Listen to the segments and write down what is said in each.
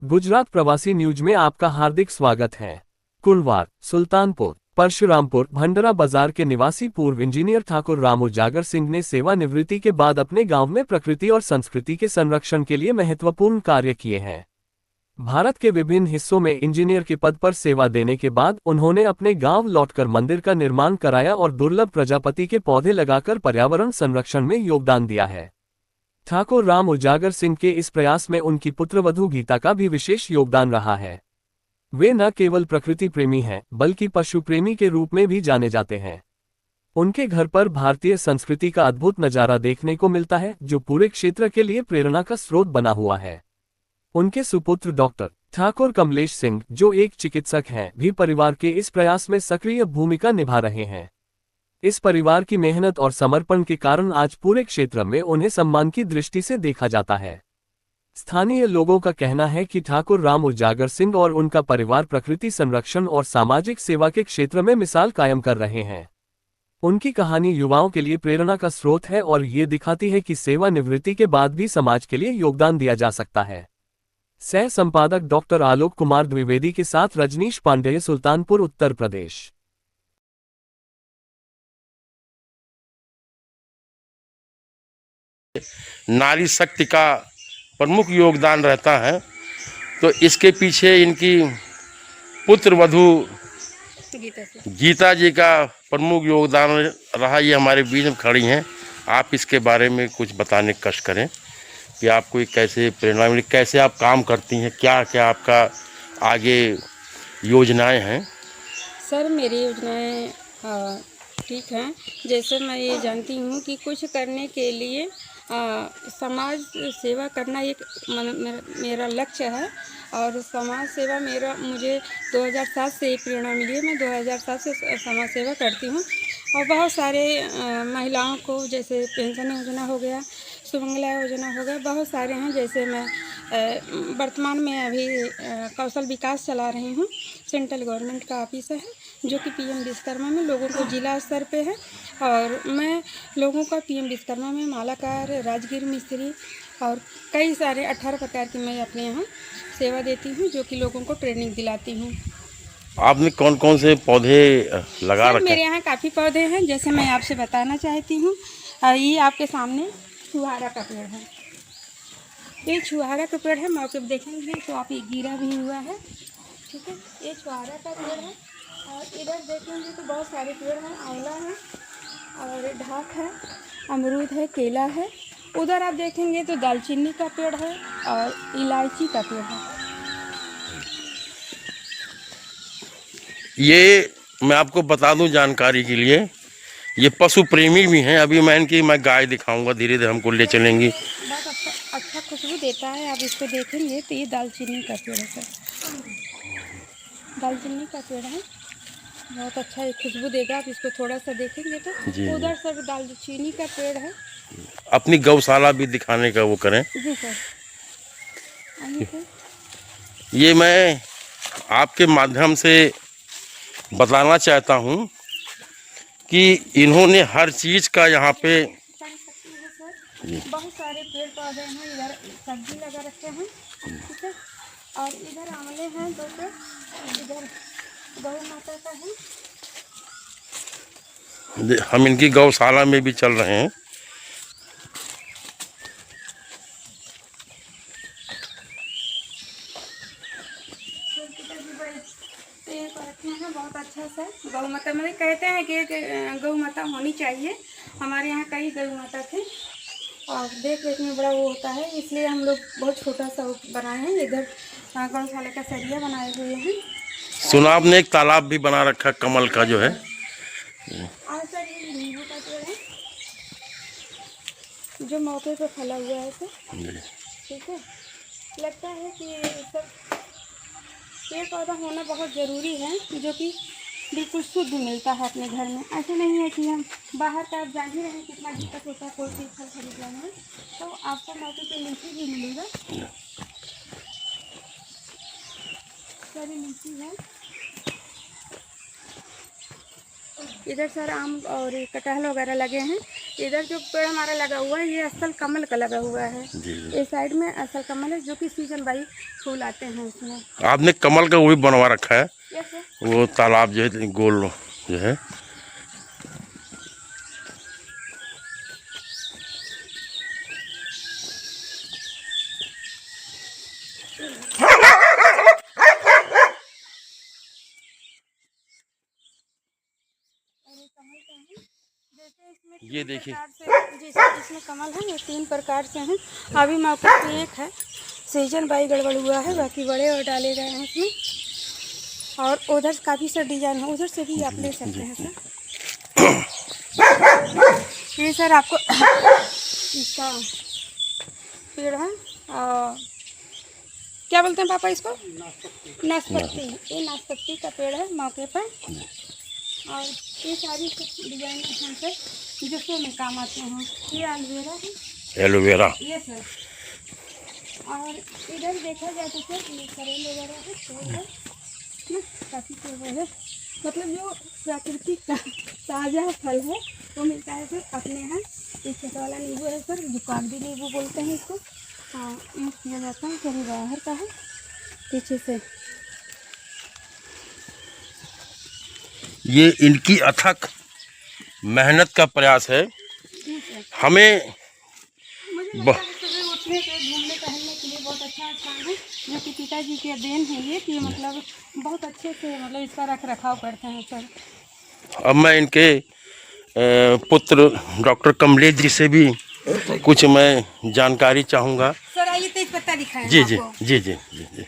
गुजरात प्रवासी न्यूज में आपका हार्दिक स्वागत है। कुलवार, सुल्तानपुर, परशुरामपुर, भंडरा बाजार के निवासी पूर्व इंजीनियर ठाकुर राम उजागर सिंह ने सेवानिवृत्ति के बाद अपने गांव में प्रकृति और संस्कृति के संरक्षण के लिए महत्वपूर्ण कार्य किए हैं। भारत के विभिन्न हिस्सों में इंजीनियर के पद पर सेवा देने के बाद उन्होंने अपने गांव लौटकर मंदिर का निर्माण कराया और दुर्लभ प्रजापति के पौधे लगाकर पर्यावरण संरक्षण में योगदान दिया है। ठाकुर राम उजागर सिंह के इस प्रयास में उनकी पुत्रवधू गीता का भी विशेष योगदान रहा है। वे न केवल प्रकृति प्रेमी हैं, बल्कि पशु प्रेमी के रूप में भी जाने जाते हैं। उनके घर पर भारतीय संस्कृति का अद्भुत नजारा देखने को मिलता है, जो पूरे क्षेत्र के लिए प्रेरणा का स्रोत बना हुआ है। उनके सुपुत्र डॉक्टर ठाकुर कमलेश सिंह, जो एक चिकित्सक हैं, भी परिवार के इस प्रयास में सक्रिय भूमिका निभा रहे हैं। इस परिवार की मेहनत और समर्पण के कारण आज पूरे क्षेत्र में उन्हें सम्मान की दृष्टि से देखा जाता है। स्थानीय लोगों का कहना है कि ठाकुर राम उजागर सिंह और उनका परिवार प्रकृति संरक्षण और सामाजिक सेवा के क्षेत्र में मिसाल कायम कर रहे हैं। उनकी कहानी युवाओं के लिए प्रेरणा का स्रोत है और ये दिखाती है कि सेवानिवृत्ति के बाद भी समाज के लिए योगदान दिया जा सकता है। सह संपादक डॉक्टर आलोक कुमार द्विवेदी के साथ रजनीश पांडेय, सुल्तानपुर, उत्तर प्रदेश। नारी शक्ति का प्रमुख योगदान रहता है, तो इसके पीछे इनकी पुत्र वधू गीता जी का प्रमुख योगदान रहा। ये हमारे बीच में खड़ी हैं। आप इसके बारे में कुछ बताने की कष्ट करें कि आपको ये कैसे प्रेरणा मिली, कैसे आप काम करती हैं, क्या क्या आपका आगे योजनाएं हैं। सर, मेरी योजनाएं ठीक हैं। जैसे मैं ये जानती हूँ कि कुछ करने के लिए समाज सेवा करना एक मेरा लक्ष्य है और समाज सेवा मुझे 2007 से प्रेरणा मिली है। मैं 2007 से समाज सेवा करती हूँ और बहुत सारे महिलाओं को, जैसे पेंशन योजना हो गया, सुमंगला योजना हो गया, बहुत सारे हैं। जैसे मैं वर्तमान में अभी कौशल विकास चला रही हूँ। सेंट्रल गवर्नमेंट का ऑफिस है जो कि पीएम विश्वकर्मा में लोगों को जिला स्तर पे है और मैं लोगों का पीएम विश्वकर्मा में मालाकार, राजगीर मिस्त्री और कई सारे 18 प्रकार की मैं अपने यहाँ सेवा देती हूँ, जो कि लोगों को ट्रेनिंग दिलाती हूँ। आपने कौन कौन से पौधे लगा रखे हैं? मेरे यहाँ काफ़ी पौधे हैं। जैसे मैं आपसे बताना चाहती हूँ, ये आपके सामने छुहारा का पेड़ है। ये छुहारा का पेड़ है। मौके पर देखेंगे तो आप, ये गिरा भी हुआ है, ठीक है। ये छुहारा का पेड़ है और इधर देखेंगे तो बहुत सारे पेड़ हैं। आंवला है और ढाक है, अमरूद है, केला है। उधर आप देखेंगे तो दालचीनी का पेड़ है और इलायची का पेड़ है। ये मैं आपको बता दूं जानकारी के लिए, ये पशु प्रेमी भी हैं। अभी मैं गाय दिखाऊंगा, धीरे धीरे हमको ले चलेंगी। बहुत अच्छा खुशबू देता है। आप इसको देखेंगे तो ये दालचीनी का पेड़ है सर। दालचीनी का पेड़ है, बहुत अच्छा एक खुशबू देगा। आप इसको थोड़ा सा देखेंगे तो जी, उधर सर दालचीनी का पेड़ है। अपनी गौशाला भी दिखाने का वो करें। जी सर। ये मैं आपके माध्यम से बताना चाहता हूँ कि इन्होंने हर चीज़ का यहाँ पे बहुत सारे पेड़ पौधे हैं। इधर सब्जी लगा रखे हैं, ठीक है। और इधर आंवले हैं 2 पेड़। इधर गौ माता का है। हम इनकी गौशाला में भी चल रहे हैं। बहुत अच्छा सा गौ माता, मतलब कहते हैं कि एक गौ माता होनी चाहिए। हमारे यहाँ कई गौ माता थे और देख रेख में बड़ा वो होता है, इसलिए हम लोग बहुत छोटा सा बनाए हैं। इधर गौशाला का सरिया बनाए हुए हैं। सुना आपने एक तालाब भी बना रखा कमल का जो है। और सर ये नींबू का पेड़ है जो मौके पे फला हुआ है सर, ठीक है। लगता है कि सब पेड़ पौधा होना बहुत ज़रूरी है, जो कि बिल्कुल शुद्ध मिलता है अपने घर में। ऐसे नहीं है कि हम बाहर का, आप जान ही रहे हैं कितना दिक्कत होता है कोई चीज़ फल खरीदने में। तो आपको मौके पे लीची भी मिलेगा। सारी लीची है। इधर सर आम और कटहल वगैरह लगे हैं। इधर जो पेड़ हमारा लगा हुआ है ये असल कमल का लगा हुआ है। जी जी। इस साइड में असल कमल है जो कि सीजन बाई फूल आते हैं उसमें। आपने कमल का वो भी बनवा रखा है, यस सर। वो तालाब जो है गोल जो है। ये देखिए जी सर, इसमें कमल है ये 3 प्रकार से हैं। अभी मौके पे एक है सीजन बाई गड़बड़ हुआ है, बाकी बड़े और डाले गए हैं इसमें। और उधर काफ़ी सर डिजाइन है, उधर से भी आप ले सकते हैं सर। ये सर आपको इसका पेड़ है क्या बोलते हैं पापा इसको? नाशपाती। ये नाशपाती का पेड़ है मौके पर। और ये सारी डिजाइन हैं सर जो शो में काम आते हैं। ये एलोवेरा है। एलोवेरा। ये सर। और इधर देखा जाए तो सर ये करेल वगैरह है, पेड़ है ना, काफ़ी पेड़ है। मतलब जो प्राकृतिक का ताज़ा फल है वो मिलता है सर अपने यहाँ। ये छोटा वाला नींबू है सर, जो कागजी नींबू बोलते हैं इसको। हाँ, यूज़ किया जाता है, कहीं बाहर का है पीछे से। ये इनकी अथक मेहनत का प्रयास है। हमें मुझे लगता है सुबह उठने से घूमने टहलने के लिए बहुत अच्छा स्थान है, जो कि पिताजी के देन है ये कि मतलब बहुत अच्छे से मतलब इसका रख रखाव करते हैं सर। अब मैं इनके पुत्र डॉक्टर कमलेश जी से भी कुछ मैं जानकारी चाहूँगा। सर आइए तेज पत्ता दिखाएं जी जी आपको। जी जी जी जी।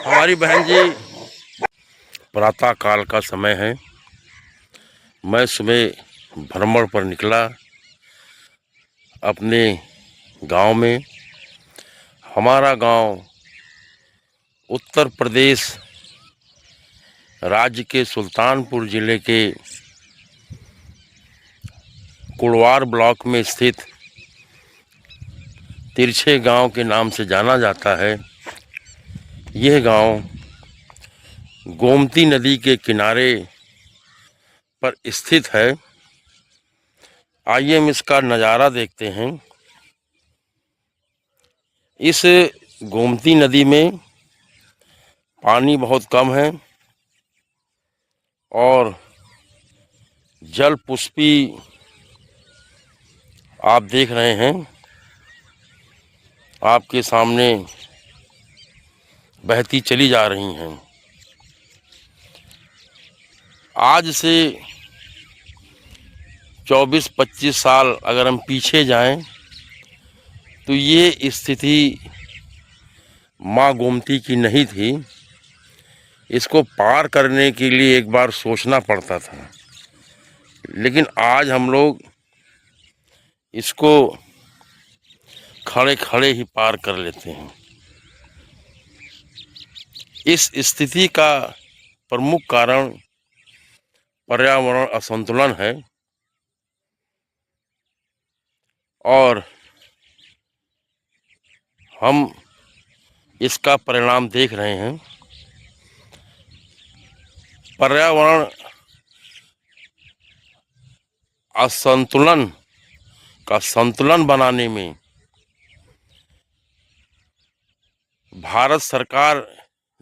हमारी बहन जी, प्रातः काल का समय है। मैं सुबह भ्रमण पर निकला अपने गांव में। हमारा गांव उत्तर प्रदेश राज्य के सुल्तानपुर जिले के कुड़वार ब्लॉक में स्थित तिरछे गांव के नाम से जाना जाता है। यह गांव गोमती नदी के किनारे पर स्थित है। आइए हम इसका नज़ारा देखते हैं। इस गोमती नदी में पानी बहुत कम है और जल पुष्पी आप देख रहे हैं आपके सामने बहती चली जा रही हैं। आज से 24-25 साल अगर हम पीछे जाएं तो ये स्थिति माँ गोमती की नहीं थी। इसको पार करने के लिए एक बार सोचना पड़ता था, लेकिन आज हम लोग इसको खड़े खड़े ही पार कर लेते हैं। इस स्थिति का प्रमुख कारण पर्यावरण असंतुलन है और हम इसका परिणाम देख रहे हैं। पर्यावरण असंतुलन का संतुलन बनाने में भारत सरकार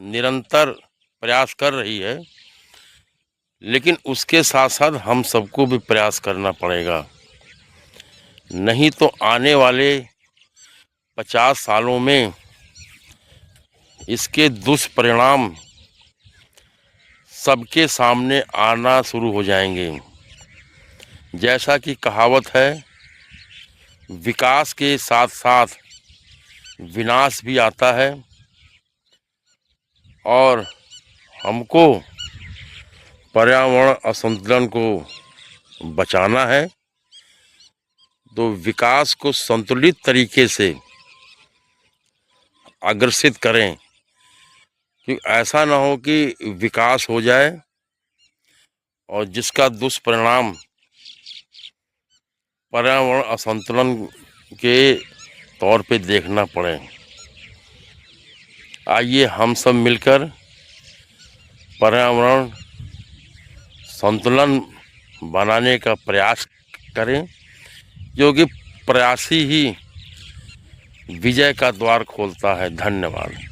निरंतर प्रयास कर रही है, लेकिन उसके साथ साथ हम सबको भी प्रयास करना पड़ेगा। नहीं तो आने वाले 50 सालों में इसके दुष्परिणाम सबके सामने आना शुरू हो जाएंगे। जैसा कि कहावत है, विकास के साथ साथ विनाश भी आता है और हमको पर्यावरण असंतुलन को बचाना है। तो विकास को संतुलित तरीके से अग्रसित करें, कि ऐसा ना हो कि विकास हो जाए और जिसका दुष्परिणाम पर्यावरण असंतुलन के तौर पे देखना पड़े। आइए हम सब मिलकर पर्यावरण संतुलन बनाने का प्रयास करें, क्योंकि प्रयास ही विजय का द्वार खोलता है। धन्यवाद।